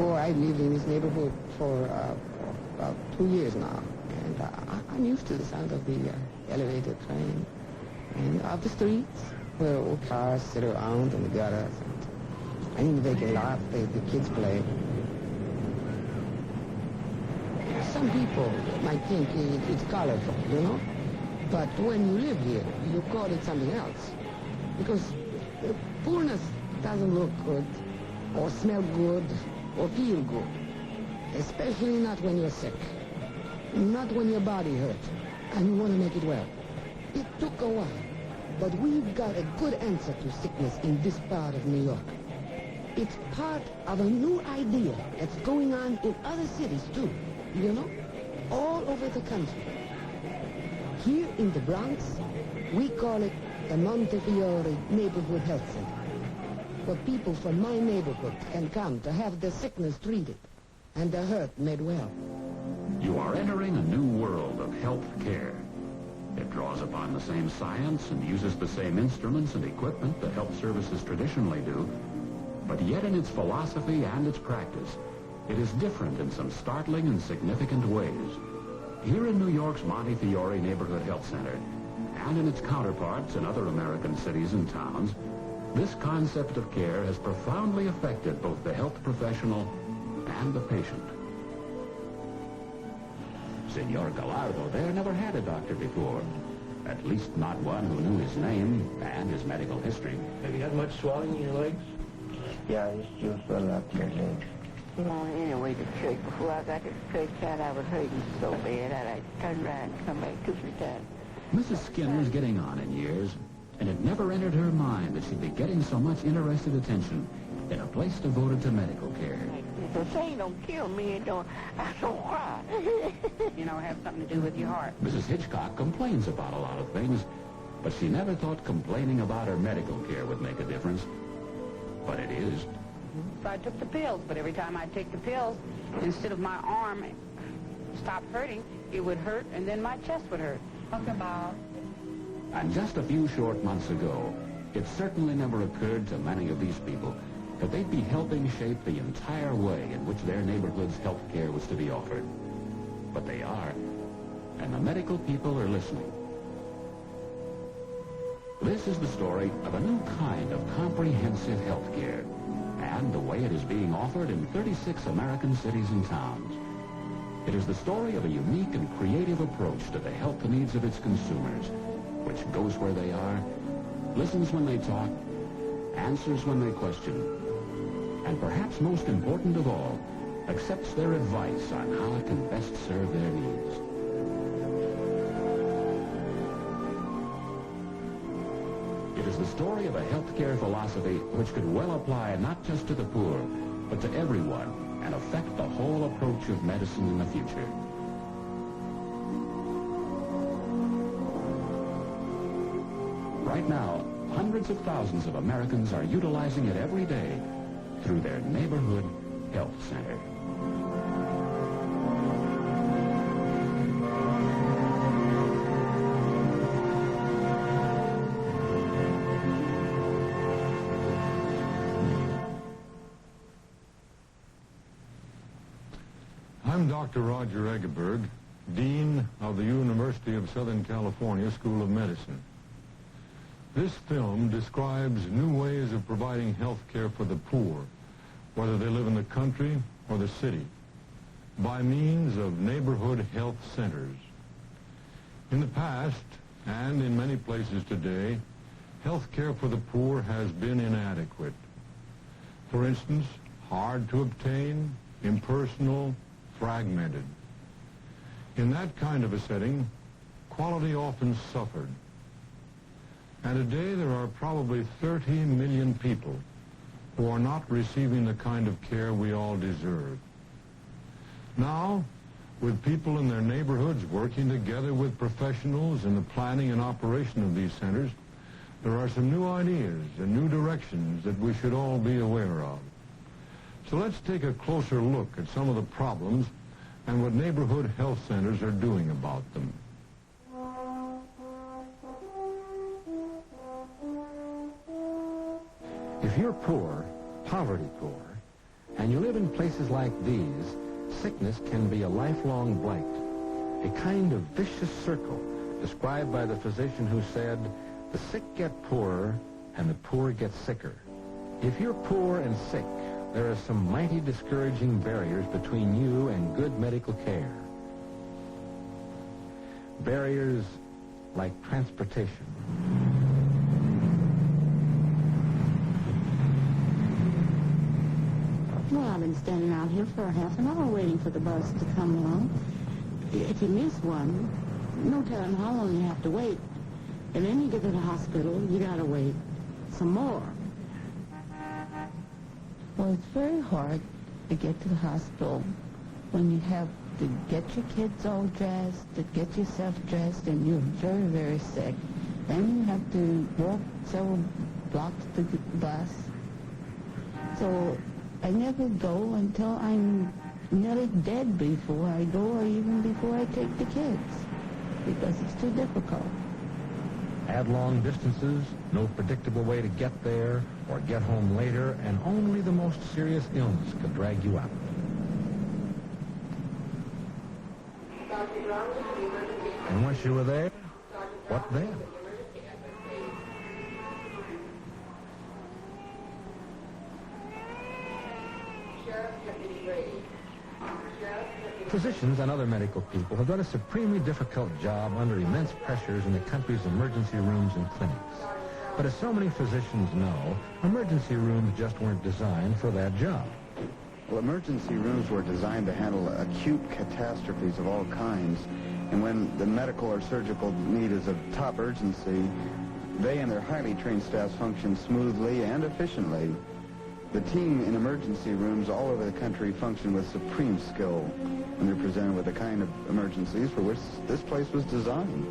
Oh, I lived in this neighborhood for about 2 years now, and I'm used to the sound of the elevated train and of the streets where old cars sit around in the gutters, and in the vacant lot the kids play. Some people might think it's colorful, you know, but when you live here, you call it something else, because poorness doesn't look good, or smell good, or feel good, especially not when you're sick, not when your body hurts, and you want to make it well. It took a while, but we've got a good answer to sickness in this part of New York. It's part of a new idea that's going on in other cities, too, you know, all over the country. Here in the Bronx, we call it the Montefiore Neighborhood Health Center, where people from my neighborhood can come to have their sickness treated and their hurt made well. You are entering a new world of health care. It draws upon the same science and uses the same instruments and equipment that health services traditionally do, but yet in its philosophy and its practice, it is different in some startling and significant ways. Here in New York's Montefiore Neighborhood Health Center, and in its counterparts in other American cities and towns, this concept of care has profoundly affected both the health professional and the patient. Senor Gallardo there never had a doctor before, at least not one who knew his name and his medical history. Have you had much swelling in your legs? Yeah, I used to swell up your legs. Well, anyway, the church, before I got to the church out, I was hurting so bad that I turned around and come back 2 or 3 times. Mrs. Skinner's getting on in years, and it never entered her mind that she'd be getting so much interested attention in a place devoted to medical care. The thing don't kill me, I don't cry. You know, have something to do with your heart. Mrs. Hitchcock complains about a lot of things, but she never thought complaining about her medical care would make a difference. But it is. So I took the pills, but every time I'd take the pills, instead of my arm stop hurting, it would hurt, and then my chest would hurt. Talk about. And just a few short months ago, it certainly never occurred to many of these people that they'd be helping shape the entire way in which their neighborhood's health care was to be offered. But they are, and the medical people are listening. This is the story of a new kind of comprehensive health care, and the way it is being offered in 36 American cities and towns. It is the story of a unique and creative approach to the health needs of its consumers, which goes where they are, listens when they talk, answers when they question, and perhaps most important of all, accepts their advice on how it can best serve their needs. It is the story of a healthcare philosophy which could well apply not just to the poor, but to everyone, and affect the whole approach of medicine in the future. Right now, hundreds of thousands of Americans are utilizing it every day through their neighborhood health center. I'm Dr. Roger Eggeberg, Dean of the University of Southern California School of Medicine. This film describes new ways of providing health care for the poor, whether they live in the country or the city, by means of neighborhood health centers. In the past, and in many places today, health care for the poor has been inadequate. For instance, hard to obtain, impersonal, fragmented. In that kind of a setting, quality often suffered. And today there are probably 30 million people who are not receiving the kind of care we all deserve. Now, with people in their neighborhoods working together with professionals in the planning and operation of these centers, there are some new ideas and new directions that we should all be aware of. So let's take a closer look at some of the problems and what neighborhood health centers are doing about them. If you're poor, poverty poor, and you live in places like these, sickness can be a lifelong blight, a kind of vicious circle described by the physician who said, "The sick get poorer and the poor get sicker." If you're poor and sick, there are some mighty discouraging barriers between you and good medical care. Barriers like transportation. Well, I've been standing out here for half an hour waiting for the bus to come along. If you miss one, no telling how long you have to wait. And then you get to the hospital, you gotta wait some more. Well, it's very hard to get to the hospital when you have to get your kids all dressed, to get yourself dressed, and you're very, very sick. Then you have to walk several blocks to the bus. So I never go until I'm nearly dead before I go, or even before I take the kids, because it's too difficult. Add long distances, no predictable way to get there or get home later, and only the most serious illness could drag you out. And once you were there, what then? Physicians and other medical people have done a supremely difficult job under immense pressures in the country's emergency rooms and clinics. But as so many physicians know, emergency rooms just weren't designed for that job. Well, emergency rooms were designed to handle acute catastrophes of all kinds. And when the medical or surgical need is of top urgency, they and their highly trained staffs function smoothly and efficiently. The team in emergency rooms all over the country function with supreme skill when they're presented with the kind of emergencies for which this place was designed.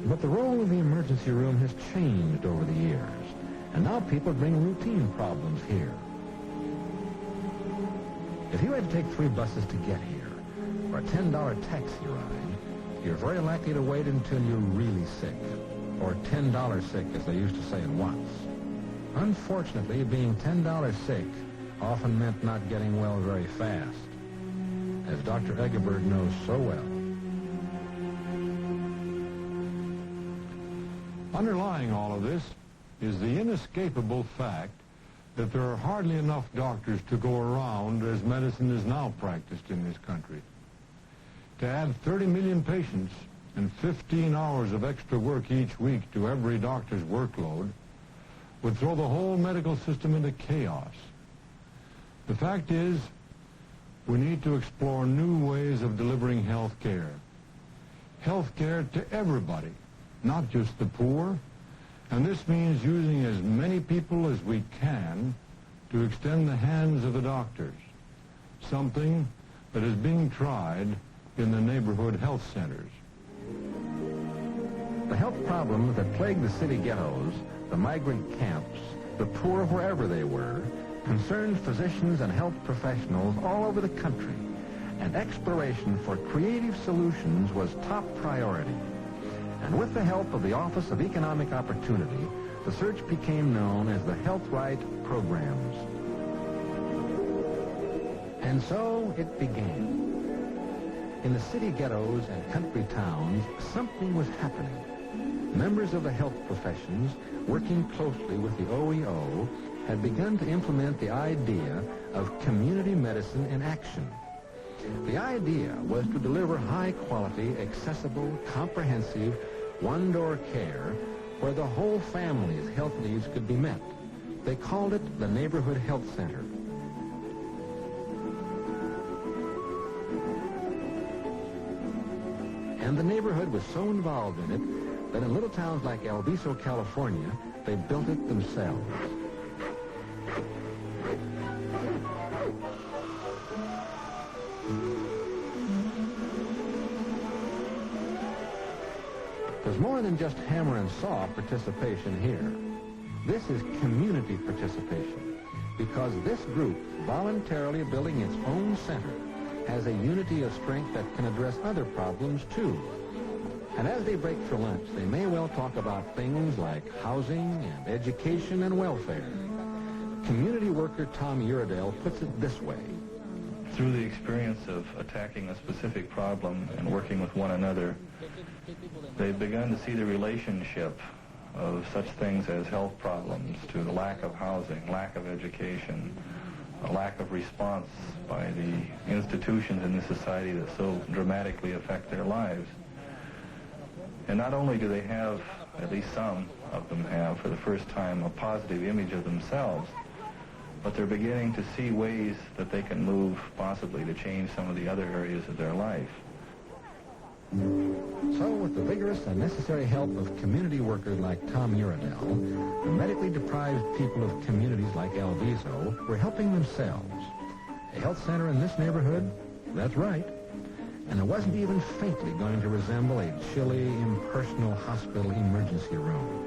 But the role of the emergency room has changed over the years, and now people bring routine problems here. If you had to take 3 buses to get here, or a $10 taxi ride, you're very likely to wait until you're really sick, or $10 sick, as they used to say in Watts. Unfortunately, being $10 sick often meant not getting well very fast, as Dr. Eggeberd knows so well. Underlying all of this is the inescapable fact that there are hardly enough doctors to go around as medicine is now practiced in this country. To add 30 million patients and 15 hours of extra work each week to every doctor's workload would throw the whole medical system into chaos. The fact is, we need to explore new ways of delivering health care. Health care to everybody, not just the poor, and this means using as many people as we can to extend the hands of the doctors, something that is being tried in the neighborhood health centers. The health problems that plague the city ghettos, the migrant camps, the poor wherever they were, concerned physicians and health professionals all over the country, and exploration for creative solutions was top priority. And with the help of the Office of Economic Opportunity, the search became known as the Health Right Programs. And so it began. In the city ghettos and country towns, something was happening. Members of the health professions, working closely with the OEO, had begun to implement the idea of community medicine in action. The idea was to deliver high-quality, accessible, comprehensive, one-door care where the whole family's health needs could be met. They called it the Neighborhood Health Center. And the neighborhood was so involved in it that in little towns like El Viso, California, they built it themselves. There's more than just hammer and saw participation here. This is community participation, because this group, voluntarily building its own center, has a unity of strength that can address other problems, too. And as they break for lunch, they may well talk about things like housing and education and welfare. Community worker Tom Uredale puts it this way. Through the experience of attacking a specific problem and working with one another, they've begun to see the relationship of such things as health problems to the lack of housing, lack of education, a lack of response by the institutions in the society that so dramatically affect their lives. And not only do they have, at least some of them have, for the first time, a positive image of themselves, but they're beginning to see ways that they can move, possibly, to change some of the other areas of their life. So, with the vigorous and necessary help of community workers like Tom Uredale, the medically deprived people of communities like El Viso were helping themselves. A health center in this neighborhood? That's right. And it wasn't even faintly going to resemble a chilly, impersonal hospital emergency room.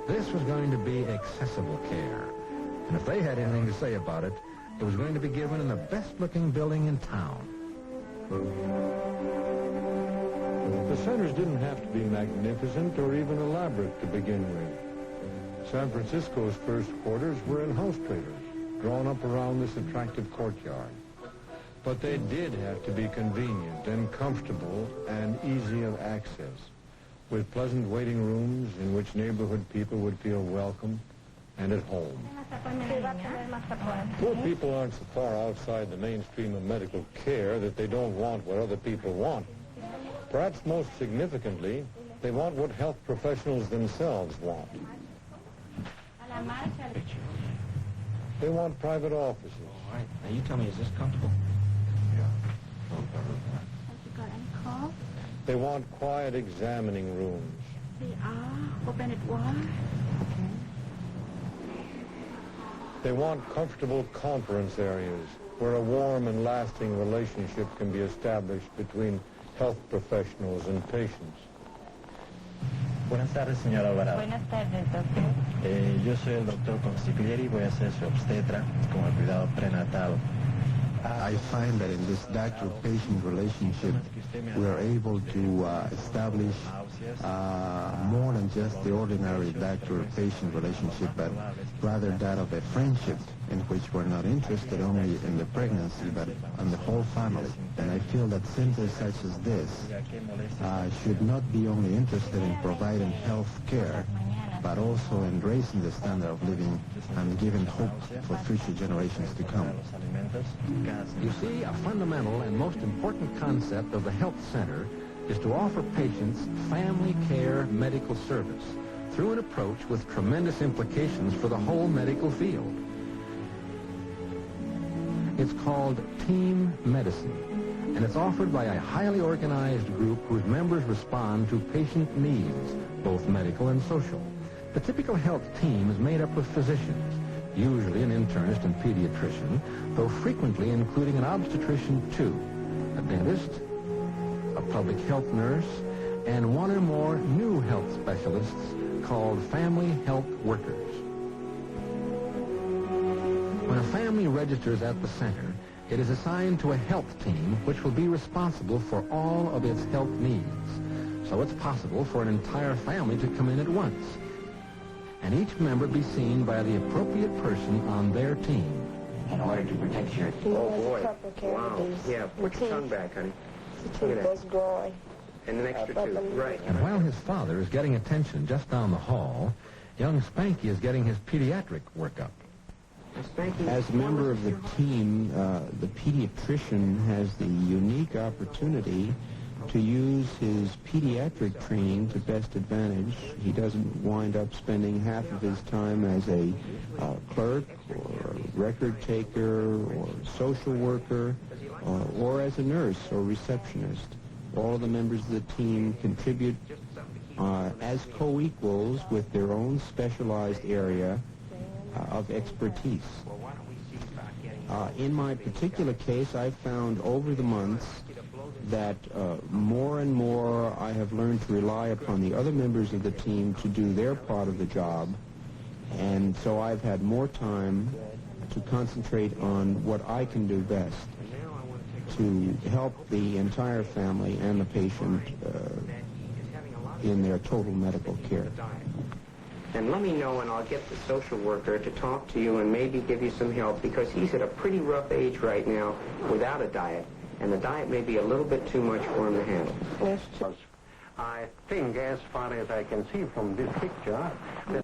This was going to be accessible care. And if they had anything to say about it, it was going to be given in the best-looking building in town. The centers didn't have to be magnificent or even elaborate to begin with. San Francisco's first quarters were in house trailers, drawn up around this attractive courtyard. But they did have to be convenient and comfortable and easy of access, with pleasant waiting rooms in which neighborhood people would feel welcome and at home. Poor people aren't so far outside the mainstream of medical care that they don't want what other people want. Perhaps most significantly, they want what health professionals themselves want. They want private offices. All right. Now you tell me, is this comfortable? Yeah. Have you got any calls? They want quiet examining rooms. They are open at 1. They want comfortable conference areas where a warm and lasting relationship can be established between health professionals and patients. Buenas tardes, señora Alvarado. Buenas tardes, doctor. Yo soy el doctor Consiglieri, voy a ser su obstetra con el cuidado prenatal. I find that in this doctor-patient relationship, we are able to establish more than just the ordinary doctor-patient relationship, but rather that of a friendship in which we're not interested only in the pregnancy, but in the whole family. And I feel that centers such as this should not be only interested in providing health care, but also in raising the standard of living and giving hope for future generations to come. You see, a fundamental and most important concept of the health center is to offer patients family care medical service through an approach with tremendous implications for the whole medical field. It's called team medicine, and it's offered by a highly organized group whose members respond to patient needs, both medical and social. The typical health team is made up of physicians, usually an internist and pediatrician, though frequently including an obstetrician too, a dentist, a public health nurse, and one or more new health specialists called family health workers. When a family registers at the center, it is assigned to a health team which will be responsible for all of its health needs. So it's possible for an entire family to come in at once, and each member be seen by the appropriate person on their team. In order to protect your... Oh, boy. Wow. Yeah, put your tongue back, honey. Look at that. growing. And an extra tooth. Right. And while his father is getting attention just down the hall, young Spanky is getting his pediatric workup. As a member of the team, the pediatrician has the unique opportunity to use his pediatric training to best advantage. He doesn't wind up spending half of his time as a clerk or a record taker or social worker or as a nurse or receptionist. All of the members of the team contribute as co-equals with their own specialized area of expertise. In my particular case, I've found over the months that more and more I have learned to rely upon the other members of the team to do their part of the job, and so I've had more time to concentrate on what I can do best to help the entire family and the patient in their total medical care. And let me know, and I'll get the social worker to talk to you and maybe give you some help, because he's at a pretty rough age right now without a diet, and the diet may be a little bit too much for him to handle. I think, as far as I can see from this picture, that